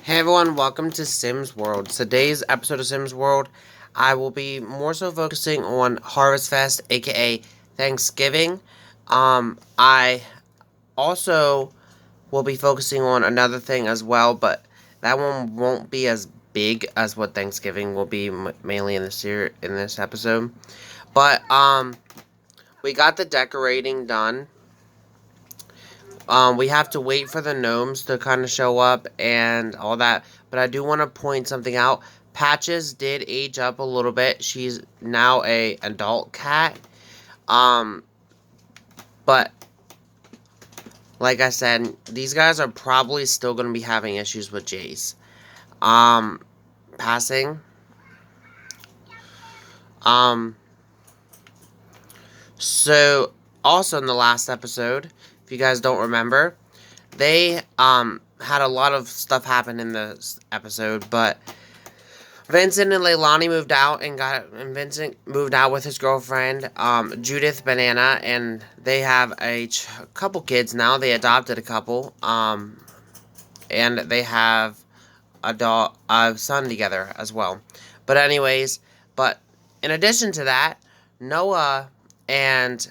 Hey everyone, welcome to Sims World. Today's episode of Sims World, I will be more so focusing on Harvest Fest, aka Thanksgiving. I also will be focusing on another thing as well, but that one won't be as big as what Thanksgiving will be mainly in this episode. But we got the decorating done. We have to wait for the gnomes to kind of show up and all that. But I do want to point something out. Patches did age up a little bit. She's now a adult cat. Um, but like I said, these guys are probably still going to be having issues with Jace. Um, passing. Um, so also in the last episode, if you guys don't remember, they had a lot of stuff happen in this episode, but Vincent and Leilani moved out and Vincent moved out with his girlfriend, Judith Banana, and they have a couple kids now. They adopted a couple, and they have a son together as well. But anyways, but in addition to that, Noah and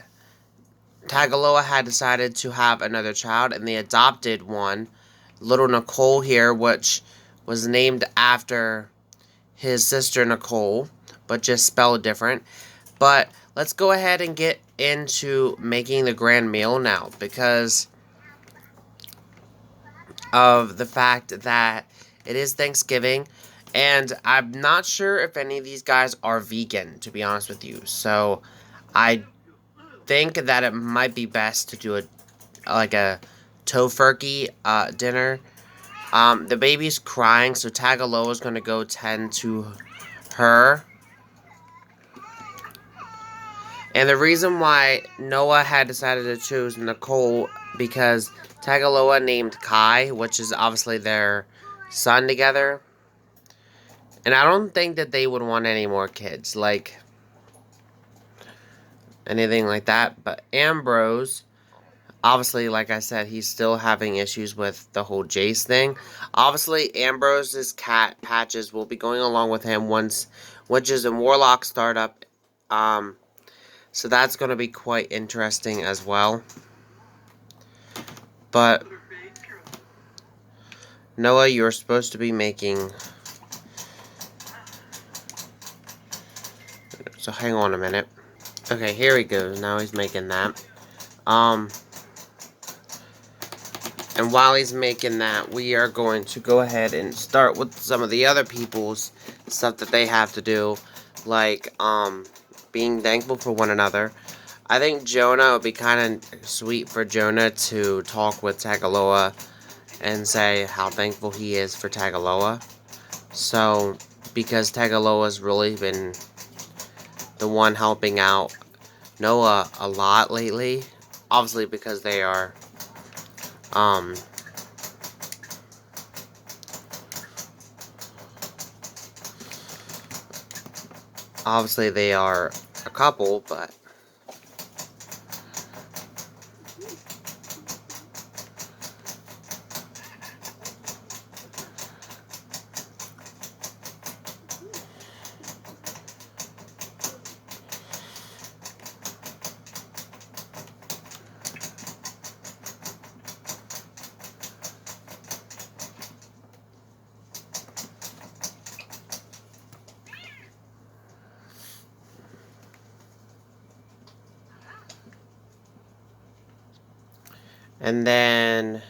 Tagaloa had decided to have another child, and they adopted one, little Nicole here, which was named after his sister Nicole, but just spelled different. But let's go ahead and get into making the grand meal now, because of the fact that it is Thanksgiving, and I'm not sure if any of these guys are vegan, to be honest with you. So I think that it might be best to do a tofurkey dinner. The baby's crying, so Tagaloa is going to go tend to her. And the reason why Noah had decided to choose Nicole, because Tagaloa named Kai, which is obviously their son together. And I don't think that they would want any more kids, like anything like that. But Ambrose, obviously, like I said, he's still having issues with the whole Jace thing. Obviously, Ambrose's cat Patches will be going along with him once, which is a Warlock startup. So that's going to be quite interesting as well. But Noah, you're supposed to be making... So hang on a minute. Okay, here he goes. Now he's making that. And while he's making that, we are going to go ahead and start with some of the other people's stuff that they have to do. Like, being thankful for one another. I think Jonah would be kind of sweet for Jonah to talk with Tagaloa and say how thankful he is for Tagaloa. So, because Tagaloa's really been the one helping out Noah a lot lately. Obviously because they are, obviously they are a couple, but and then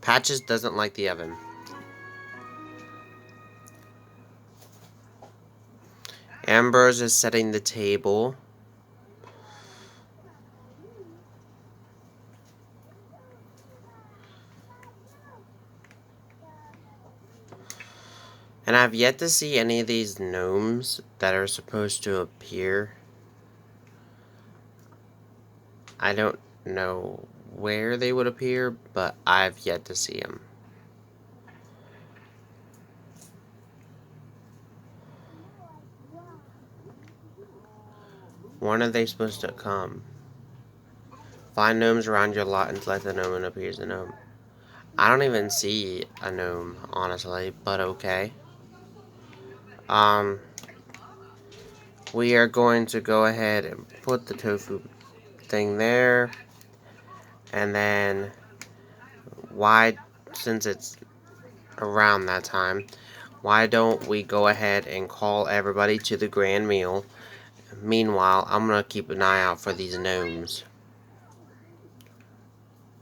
Patches doesn't like the oven. Ambrose is setting the table. And I've yet to see any of these gnomes that are supposed to appear. I don't know where they would appear, but I've yet to see them. When are they supposed to come? Find gnomes around your lot and select the gnome and appears a gnome. I don't even see a gnome, honestly, but okay. We are going to go ahead and put the tofu thing there. And then, since it's around that time, why don't we go ahead and call everybody to the grand meal? Meanwhile, I'm going to keep an eye out for these gnomes.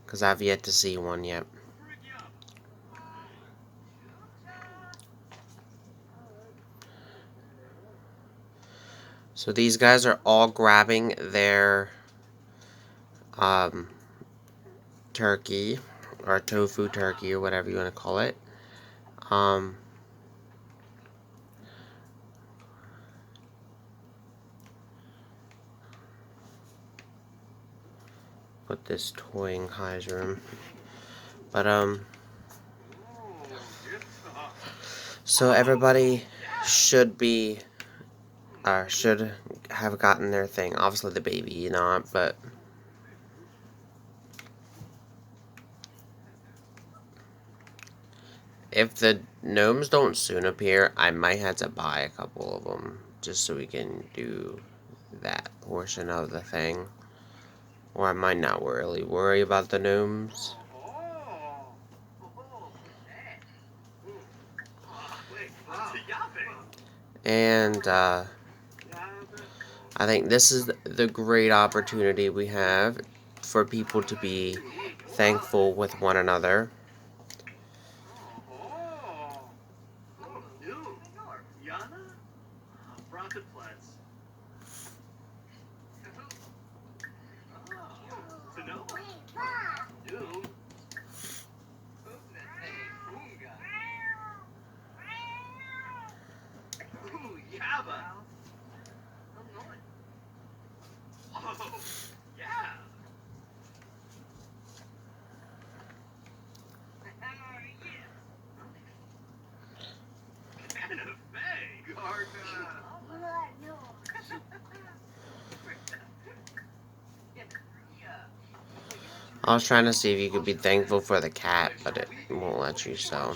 Because I've yet to see one yet. So these guys are all grabbing their turkey, or tofu turkey, or whatever you want to call it. Put this toy in Kai's room. But, so everybody should have gotten their thing. Obviously the baby not, but if the gnomes don't soon appear, I might have to buy a couple of them just so we can do that portion of the thing. Or I might not really worry about the gnomes. And I think this is the great opportunity we have for people to be thankful with one another. I was trying to see if you could be thankful for the cat, but it won't let you, so.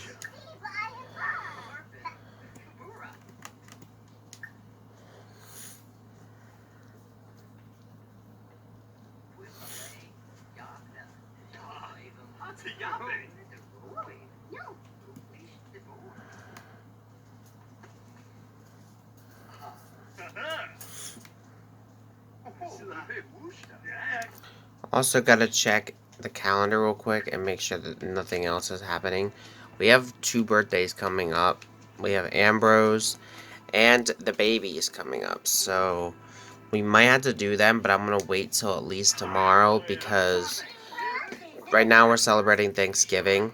Also gotta check the calendar real quick and make sure that nothing else is happening. We have 2 birthdays coming up. We have Ambrose and the baby is coming up, so we might have to do them, but I'm gonna wait till at least tomorrow because right now we're celebrating Thanksgiving.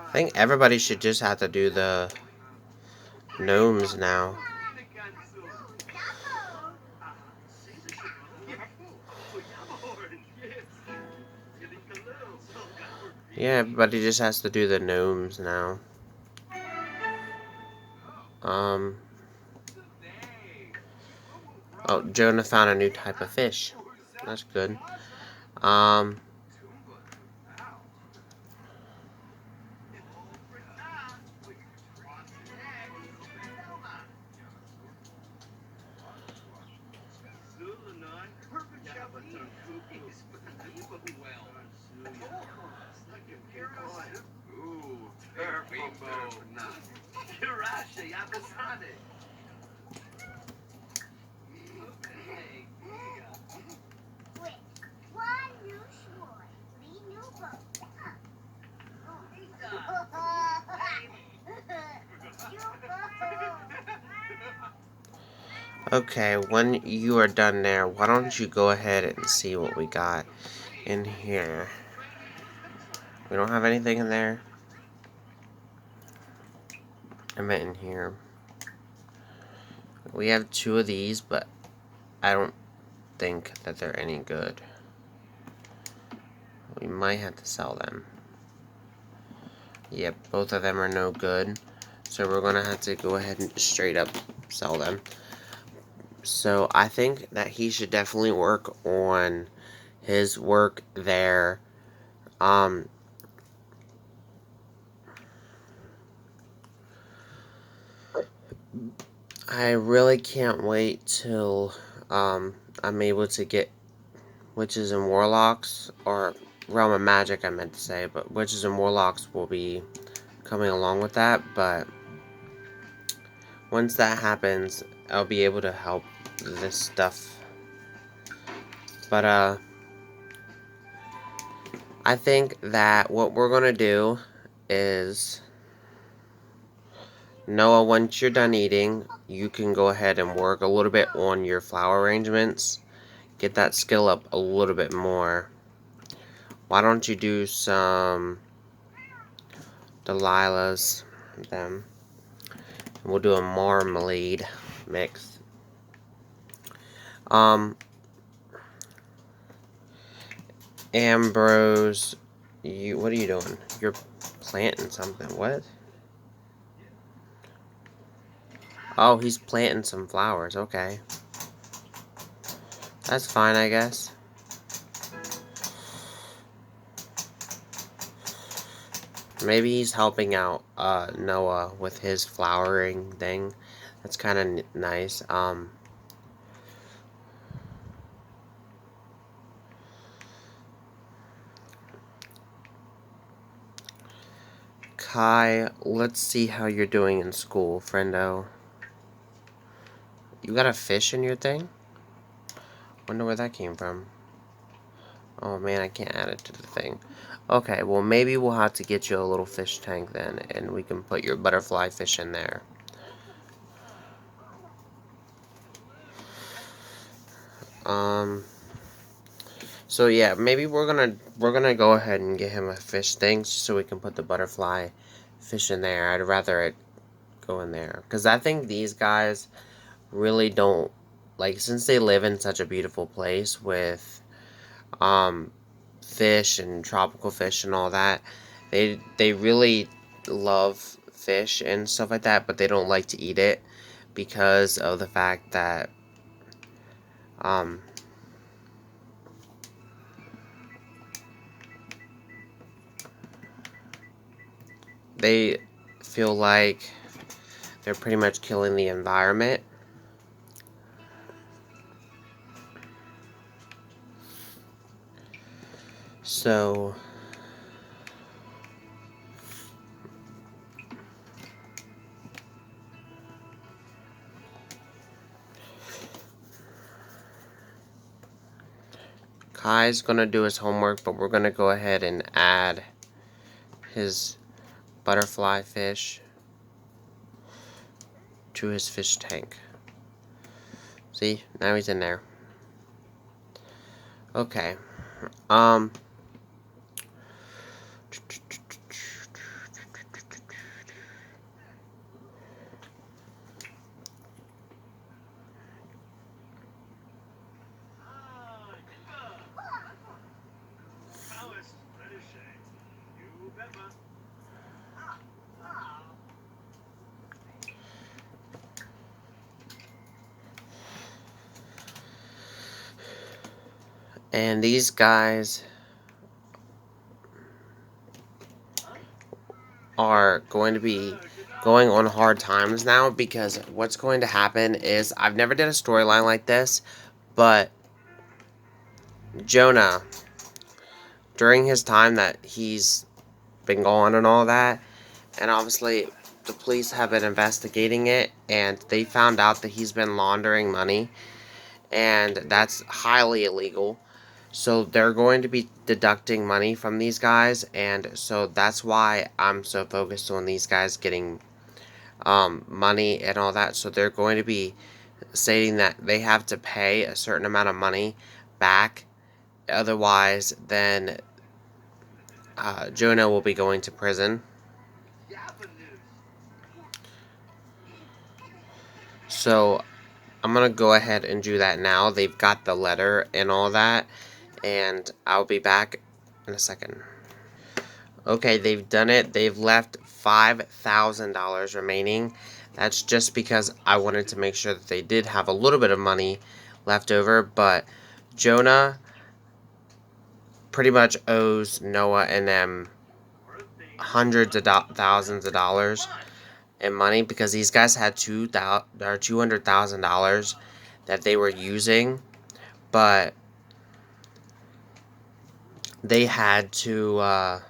I think everybody should just have to do the gnomes now. Yeah, everybody just has to do the gnomes now. Oh, Jonah found a new type of fish. That's good. Okay, when you are done there, why don't you go ahead and see what we got in here. We don't have anything in there. I meant in here. We have 2 of these, but I don't think that they're any good. We might have to sell them. Yep, both of them are no good. So we're going to have to go ahead and straight up sell them. So I think that he should definitely work on his work there. I really can't wait till I'm able to get witches and warlocks, or realm of magic I meant to say, but witches and warlocks will be coming along with that. But once that happens, I'll be able to help this stuff. But I think that what we're gonna do is, Noah, once you're done eating, you can go ahead and work a little bit on your flower arrangements. Get that skill up a little bit more. Why don't you do some Delilah's, them. We'll do a marmalade mix. Ambrose, what are you doing? You're planting something. What? Oh, he's planting some flowers. Okay. That's fine, I guess. Maybe he's helping out Noah with his flowering thing. That's kind of nice. Kai, let's see how you're doing in school, friendo. You got a fish in your thing? Wonder where that came from. Oh man, I can't add it to the thing. Okay, well maybe we'll have to get you a little fish tank then, and we can put your butterfly fish in there. So yeah, maybe we're gonna go ahead and get him a fish tank so we can put the butterfly fish in there. I'd rather it go in there, because I think these guys really don't, like, since they live in such a beautiful place with fish and tropical fish and all that, they really love fish and stuff like that, but they don't like to eat it because of the fact that they feel like they're pretty much killing the environment. So Kai's gonna do his homework, but we're gonna go ahead and add his butterfly fish to his fish tank. See, now he's in there. Okay. And these guys are going to be going on hard times now, because what's going to happen is, I've never did a storyline like this, but Jonah, during his time that he's been gone and all that, and obviously the police have been investigating it, and they found out that he's been laundering money, and that's highly illegal. So they're going to be deducting money from these guys, and so that's why I'm so focused on these guys getting money and all that. So they're going to be stating that they have to pay a certain amount of money back, otherwise then Jonah will be going to prison. So I'm gonna go ahead and do that now. They've got the letter and all that, and I'll be back in a second. Okay, they've done it. They've left $5,000 remaining. That's just because I wanted to make sure that they did have a little bit of money left over, but Jonah pretty much owes Noah and them hundreds of thousands of dollars in money because these guys had $200,000 that they were using, but they had to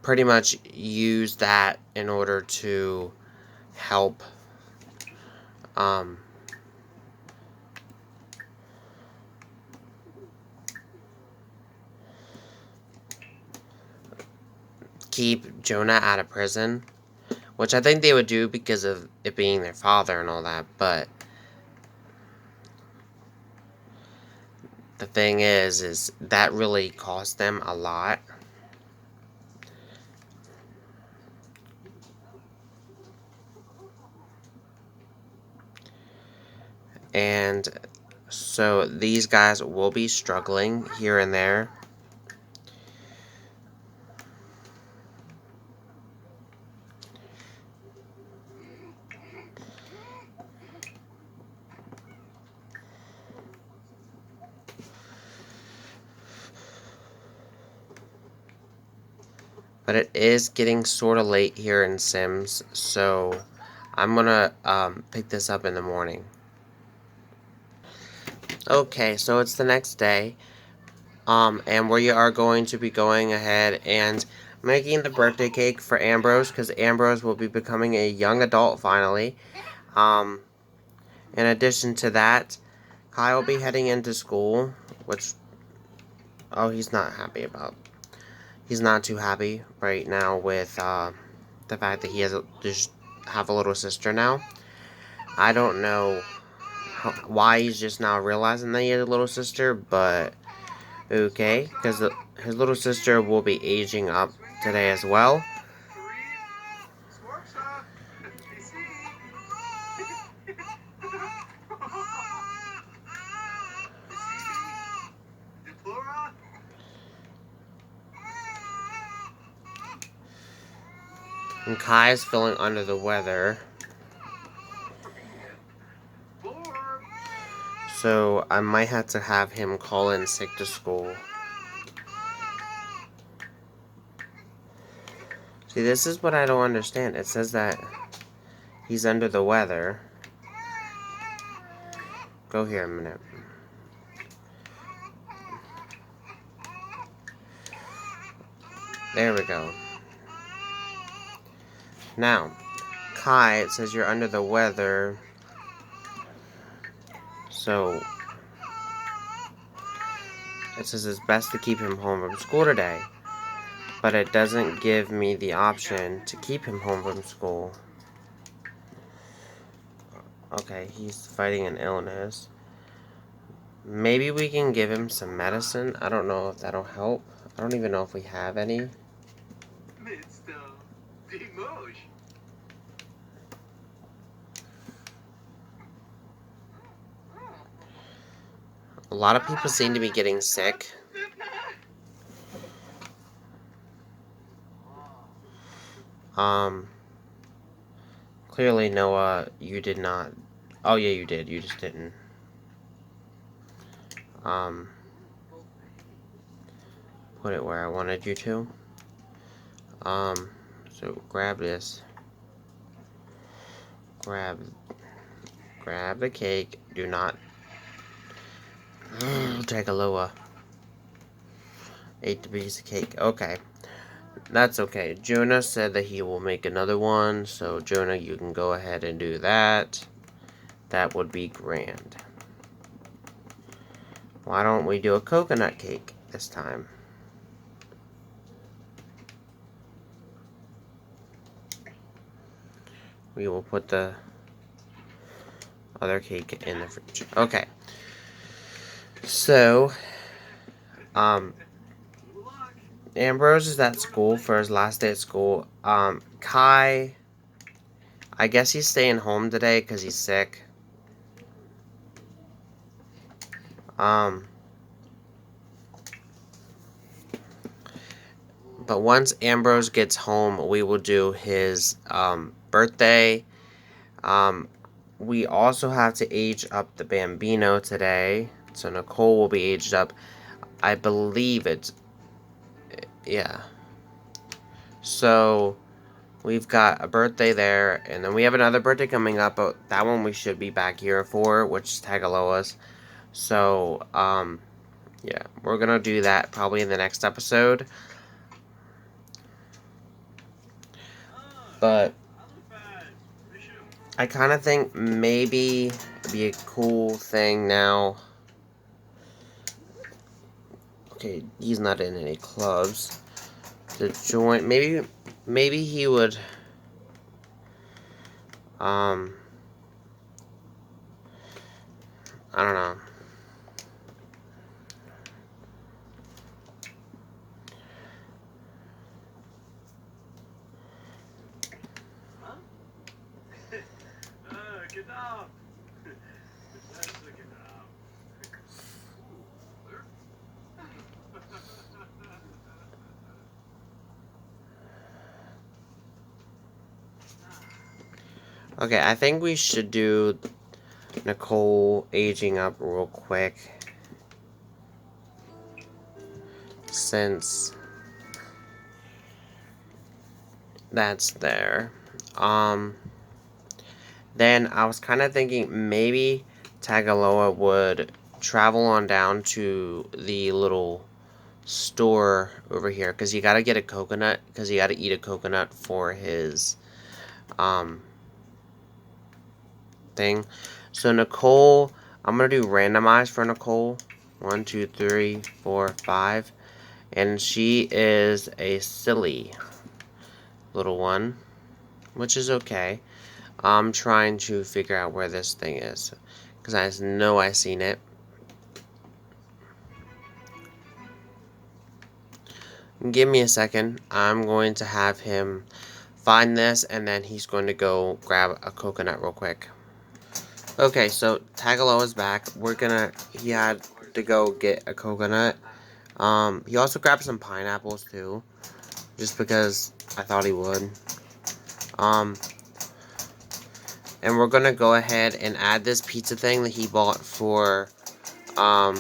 pretty much use that in order to help um, keep Jonah out of prison, which I think they would do because of it being their father and all that, but the thing is that really cost them a lot. And so these guys will be struggling here and there. But it is getting sort of late here in Sims, so I'm gonna pick this up in the morning. Okay, so it's the next day, and we are going to be going ahead and making the birthday cake for Ambrose, because Ambrose will be becoming a young adult finally. In addition to that, Kai will be heading into school, which, oh, he's not happy about. He's not too happy right now with the fact that he has just have a little sister now. I don't know why he's just now realizing that he has a little sister, but okay, because his little sister will be aging up today as well. And Kai is feeling under the weather. So I might have to have him call in sick to school. See, this is what I don't understand. It says that he's under the weather. Go here a minute. There we go. Now, Kai, it says you're under the weather. So, it says it's best to keep him home from school today. But it doesn't give me the option to keep him home from school. Okay, he's fighting an illness. Maybe we can give him some medicine. I don't know if that'll help. I don't even know if we have any. A lot of people seem to be getting sick. Clearly, Noah, you did not. Oh, yeah, you did. You just didn't. Put it where I wanted you to. So grab this. Grab the cake. Do not take a Loa. Ate the piece of cake. Okay. That's okay. Jonah said that he will make another one. So, Jonah, you can go ahead and do that. That would be grand. Why don't we do a coconut cake this time? We will put the other cake in the fridge. Okay. So, Ambrose is at school for his last day at school. Kai, I guess he's staying home today because he's sick. But once Ambrose gets home, we will do his birthday. We also have to age up the Bambino today. So Nicole will be aged up. I believe it's... Yeah. So we've got a birthday there. And then we have another birthday coming up. But that one we should be back here for. Which is Tagaloa's. So, yeah. We're going to do that probably in the next episode. But I kind of think maybe it'd be a cool thing now. Okay, he's not in any clubs to join. Maybe he would. I don't know. Okay, I think we should do Nicole aging up real quick. Since that's there. Then I was kind of thinking maybe Tagaloa would travel on down to the little store over here. Because you got to get a coconut. Because you got to eat a coconut for his thing. So Nicole, I'm going to do randomized for Nicole. 1, 2, 3, 4, 5. And she is a silly little one. Which is okay. I'm trying to figure out where this thing is. Because I know I've seen it. Give me a second. I'm going to have him find this. And then he's going to go grab a coconut real quick. Okay, so Tagaloa's back. He had to go get a coconut. He also grabbed some pineapples too. Just because I thought he would. And we're gonna go ahead and add this pizza thing that he bought for, I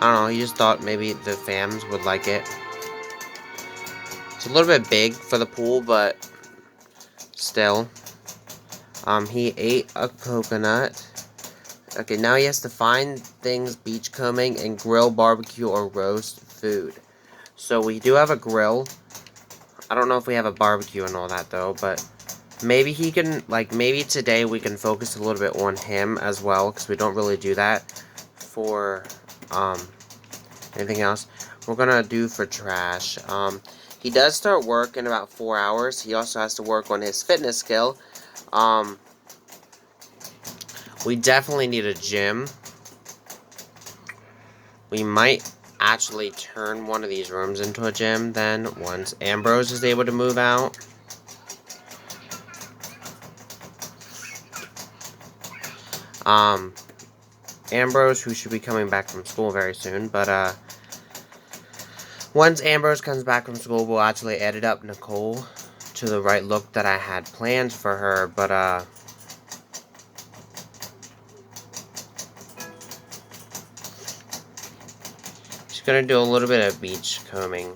don't know, he just thought maybe the fams would like it. It's a little bit big for the pool, but still. He ate a coconut. Okay, now he has to find things beachcombing and grill, barbecue, or roast food. So we do have a grill. I don't know if we have a barbecue and all that though, but maybe he can, maybe today we can focus a little bit on him as well, because we don't really do that for, anything else. We're gonna do for trash. He does start work in about 4 hours. He also has to work on his fitness skill. We definitely need a gym. We might actually turn one of these rooms into a gym then, once Ambrose is able to move out. Ambrose, who should be coming back from school very soon, but, once Ambrose comes back from school, we'll actually edit up Nicole to the right look that I had planned for her, but, she's gonna do a little bit of beach combing,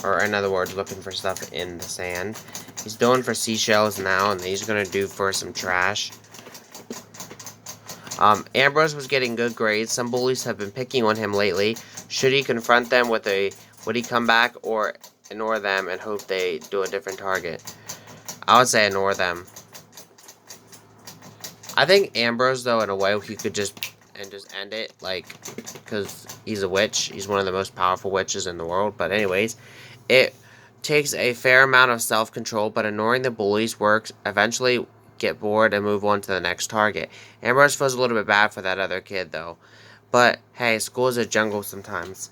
or in other words, looking for stuff in the sand. He's doing for seashells now, and he's gonna do for some trash. Ambrose was getting good grades. Some bullies have been picking on him lately. Should he confront them with would he come back or ignore them and hope they do a different target? I would say ignore them. I think Ambrose, though, in a way, he could just end it, because he's a witch. He's one of the most powerful witches in the world. But anyways, it takes a fair amount of self-control, but ignoring the bullies works. Eventually get bored and move on to the next target. Ambrose feels a little bit bad for that other kid, though. But, hey, school is a jungle sometimes.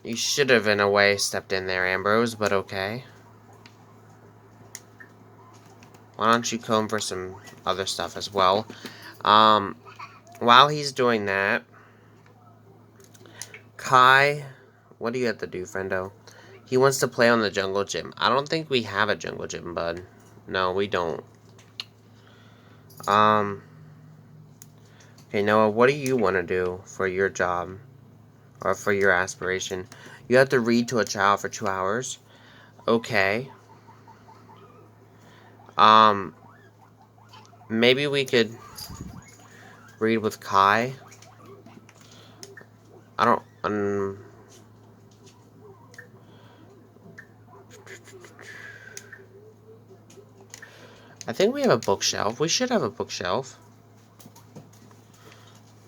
You should have, in a way, stepped in there, Ambrose, but okay. Why don't you comb for some other stuff as well? While he's doing that, Kai, what do you have to do, friendo? He wants to play on the jungle gym. I don't think we have a jungle gym, bud. No, we don't. Okay, Noah, what do you want to do for your job? Or for your aspiration? You have to read to a child for 2 hours. Okay. Maybe we could read with Kai. I don't, I think we have a bookshelf. We should have a bookshelf.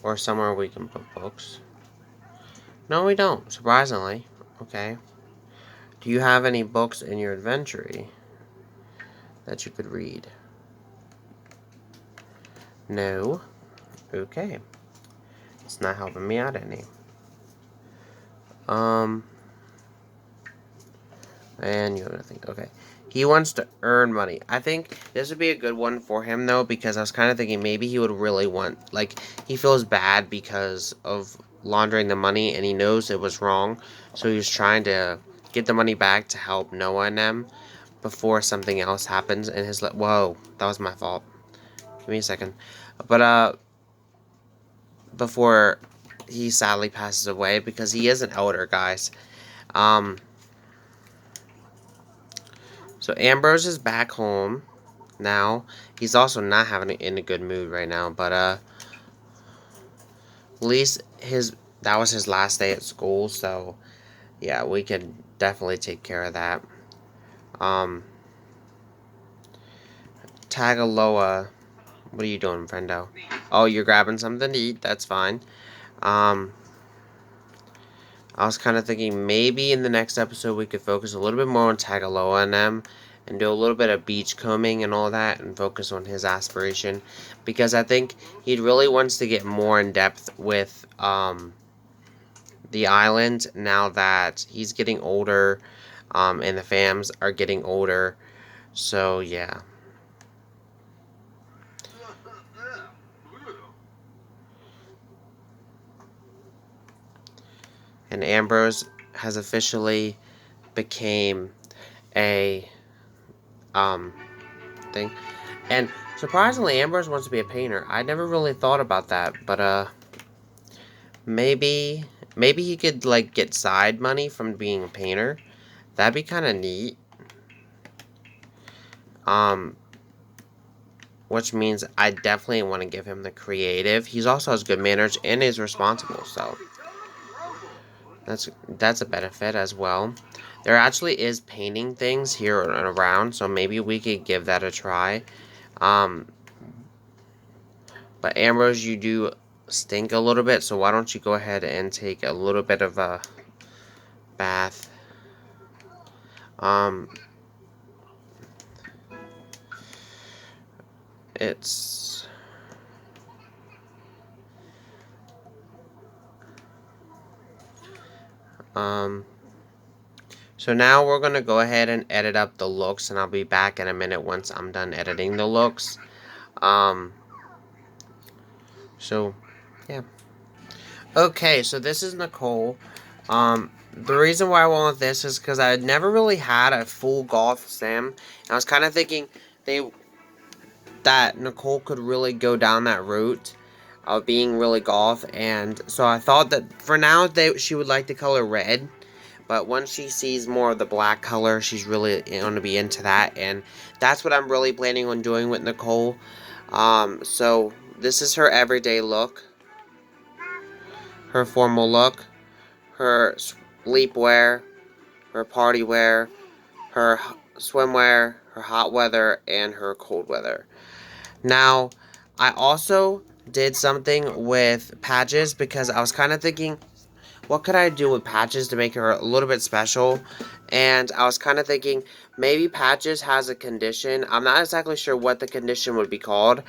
Or somewhere we can put books. No, we don't, surprisingly. Okay. Do you have any books in your inventory that you could read? No. Okay. It's not helping me out any. And you have nothing. Okay. He wants to earn money. I think this would be a good one for him, though, because I was kind of thinking maybe he would really want, like, he feels bad because of laundering the money, and he knows it was wrong, so he's trying to get the money back to help Noah and them before something else happens in his life. Whoa, that was my fault. Give me a second. But, before he sadly passes away, because he is an elder, guys. So Ambrose is back home now. He's also not having in a good mood right now, but at least that was his last day at school, so yeah, we could definitely take care of that. Tagaloa, what are you doing, friendo? Oh, you're grabbing something to eat. That's fine. I was kind of thinking maybe in the next episode we could focus a little bit more on Tagaloa and them and do a little bit of beach combing and all that and focus on his aspiration, because I think he really wants to get more in depth with the island now that he's getting older and the fams are getting older. So yeah. And Ambrose has officially became a thing. And surprisingly, Ambrose wants to be a painter. I never really thought about that, but maybe he could like get side money from being a painter. That'd be kind of neat. Which means I definitely want to give him the creative. He's also has good manners and is responsible, so that's a benefit as well. There actually is painting things here and around, so maybe we could give that a try. But Ambrose, you do stink a little bit, so why don't you go ahead and take a little bit of a bath. It's so now we're gonna go ahead and edit up the looks, and I'll be back in a minute once I'm done editing the looks. So yeah. Okay, so this is Nicole. The reason why I went with this is because I had never really had a full golf sim, and I was kind of thinking that Nicole could really go down that route of being really golf, and so I thought that for now she would like the color red, but once she sees more of the black color, she's really going to be into that, and that's what I'm really planning on doing with Nicole. So this is her everyday look, her formal look, her sleepwear, her party wear, her swimwear, her hot weather, and her cold weather. Now, I also did something with patches because I was kind of thinking, what could I do with patches to make her a little bit special? And I was kind of thinking, maybe patches has a condition. I'm not exactly sure what the condition would be called,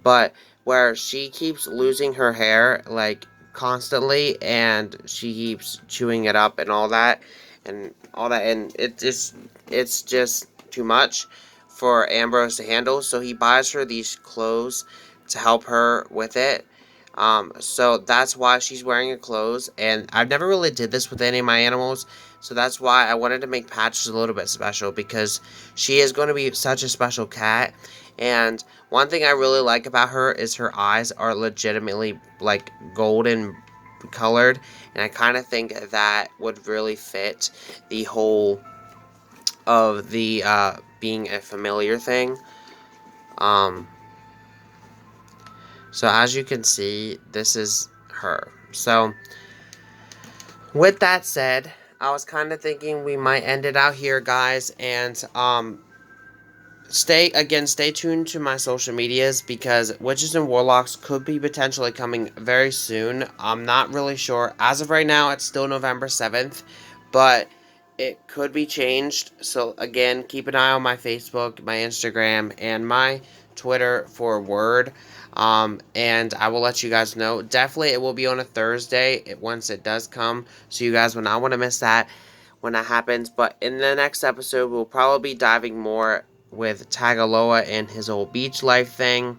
but where she keeps losing her hair, like, constantly, and she keeps chewing it up and all that, and it's just too much for Ambrose to handle, so he buys her these clothes to help her with it. So that's why she's wearing her clothes, and I've never really did this with any of my animals, so that's why I wanted to make Patches a little bit special, because she is going to be such a special cat. And one thing I really like about her is her eyes are legitimately like golden colored, and I kind of think that would really fit the whole of the being a familiar thing. Um, so as you can see, this is her. So with that said, I was kind of thinking we might end it out here, guys, and stay tuned to my social medias, because Witches and Warlocks could be potentially coming very soon. I'm not really sure. As of right now, it's still November 7th, but it could be changed. So again, keep an eye on my Facebook, my Instagram, and my Twitter for word. And I will let you guys know. Definitely it will be on a Thursday once it does come, so you guys will not want to miss that when that happens. But in the next episode, we'll probably be diving more with Tagaloa and his old beach life thing.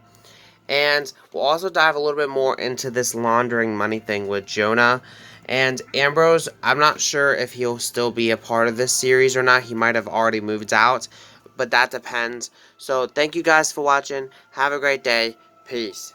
And we'll also dive a little bit more into this laundering money thing with Jonah. And Ambrose, I'm not sure if he'll still be a part of this series or not. He might have already moved out, but that depends. So thank you guys for watching. Have a great day. Peace.